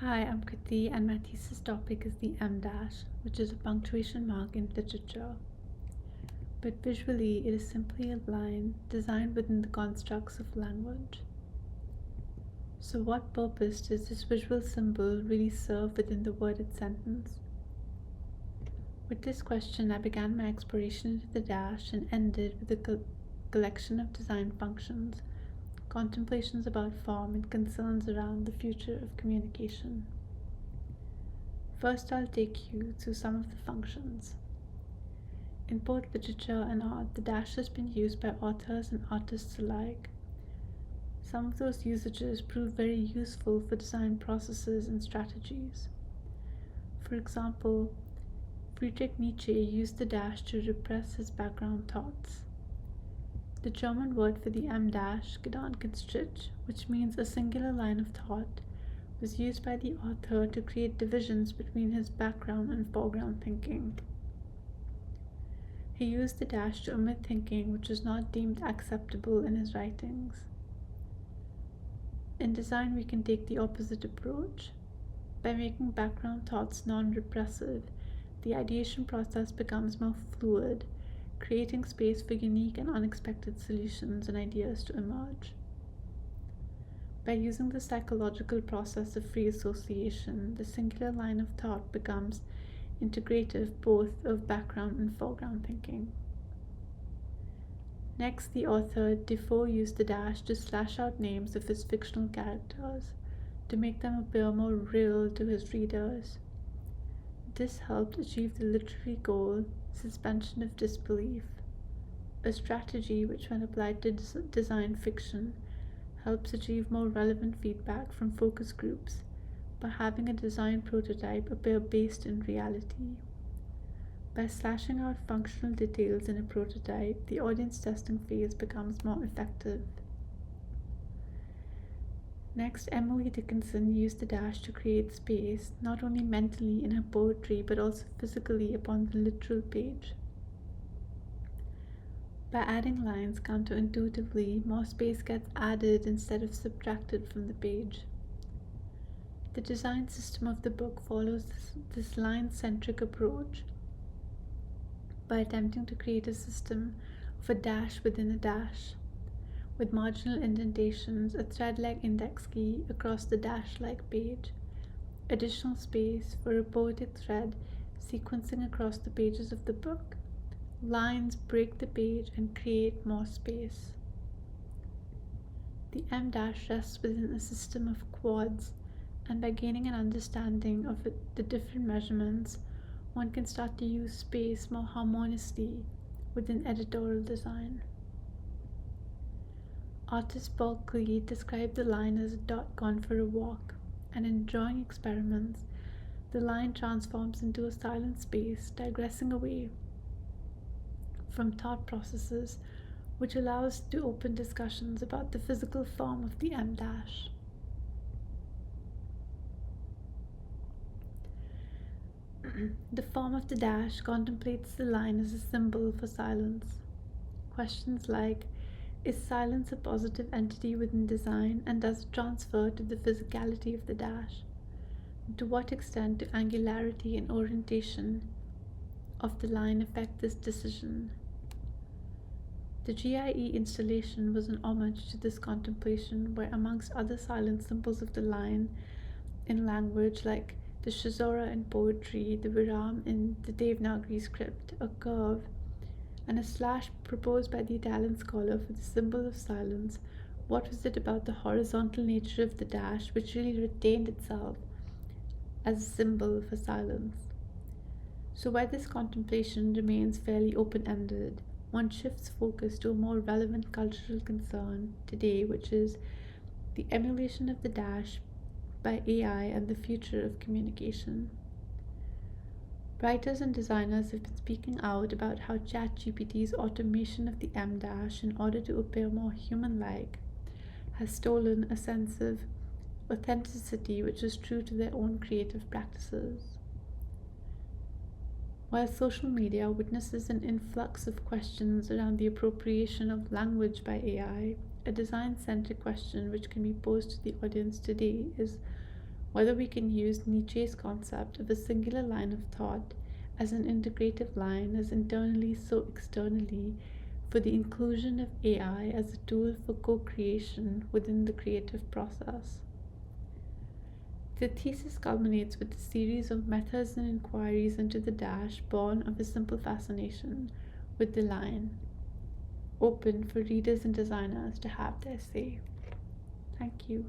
Hi, I'm Kriti, and my thesis topic is the M dash, which is a punctuation mark in literature. But visually, it is simply a line designed within the constructs of language. So, what purpose does this visual symbol really serve within the worded sentence? With this question, I began my exploration into the dash and ended with a collection of design functions, contemplations about form, and concerns around the future of communication. First, I'll take you through some of the functions. In both literature and art, the dash has been used by authors and artists alike. Some of those usages prove very useful for design processes and strategies. For example, Friedrich Nietzsche used the dash to repress his background thoughts. The German word for the M dash, Gedankenstrich, which means a singular line of thought, was used by the author to create divisions between his background and foreground thinking. He used the dash to omit thinking which was not deemed acceptable in his writings. In design, we can take the opposite approach. By making background thoughts non-repressive, the ideation process becomes more fluid, creating space for unique and unexpected solutions and ideas to emerge. By using the psychological process of free association, the singular line of thought becomes integrative both of background and foreground thinking. Next, the author Defoe used the dash to slash out names of his fictional characters to make them appear more real to his readers. This helped achieve the literary goal, suspension of disbelief, a strategy which, when applied to design fiction, helps achieve more relevant feedback from focus groups by having a design prototype appear based in reality. By slashing out functional details in a prototype, the audience testing phase becomes more effective. Next, Emily Dickinson used the dash to create space, not only mentally in her poetry but also physically upon the literal page. By adding lines counterintuitively, more space gets added instead of subtracted from the page. The design system of the book follows this line-centric approach by attempting to create a system of a dash within a dash, with marginal indentations, a thread-like index key across the dash-like page, additional space for a poetic thread sequencing across the pages of the book. Lines break the page and create more space. The M dash rests within a system of quads, and by gaining an understanding of the different measurements, one can start to use space more harmoniously within editorial design. Artist Paul Klee described the line as a dot gone for a walk, and in drawing experiments, the line transforms into a silent space, digressing away from thought processes, which allows to open discussions about the physical form of the M dash. The form of the dash contemplates the line as a symbol for silence. Questions like, is silence a positive entity within design, and does it transfer to the physicality of the dash? To what extent do angularity and orientation of the line affect this decision? The GIE installation was an homage to this contemplation, where amongst other silent symbols of the line in language like the Shazora in poetry, the Viram in the Devanagari script, a curve, and a slash proposed by the Italian scholar for the symbol of silence. What was it about the horizontal nature of the dash which really retained itself as a symbol for silence? So where this contemplation remains fairly open-ended, one shifts focus to a more relevant cultural concern today, which is the emulation of the dash by AI and the future of communication. Writers and designers have been speaking out about how ChatGPT's automation of the M dash in order to appear more human-like has stolen a sense of authenticity which is true to their own creative practices. While social media witnesses an influx of questions around the appropriation of language by AI, a design-centric question which can be posed to the audience today is, whether we can use Nietzsche's concept of a singular line of thought as an integrative line as internally so externally for the inclusion of AI as a tool for co-creation within the creative process. The thesis culminates with a series of methods and inquiries into the dash born of a simple fascination with the line, open for readers and designers to have their say. Thank you.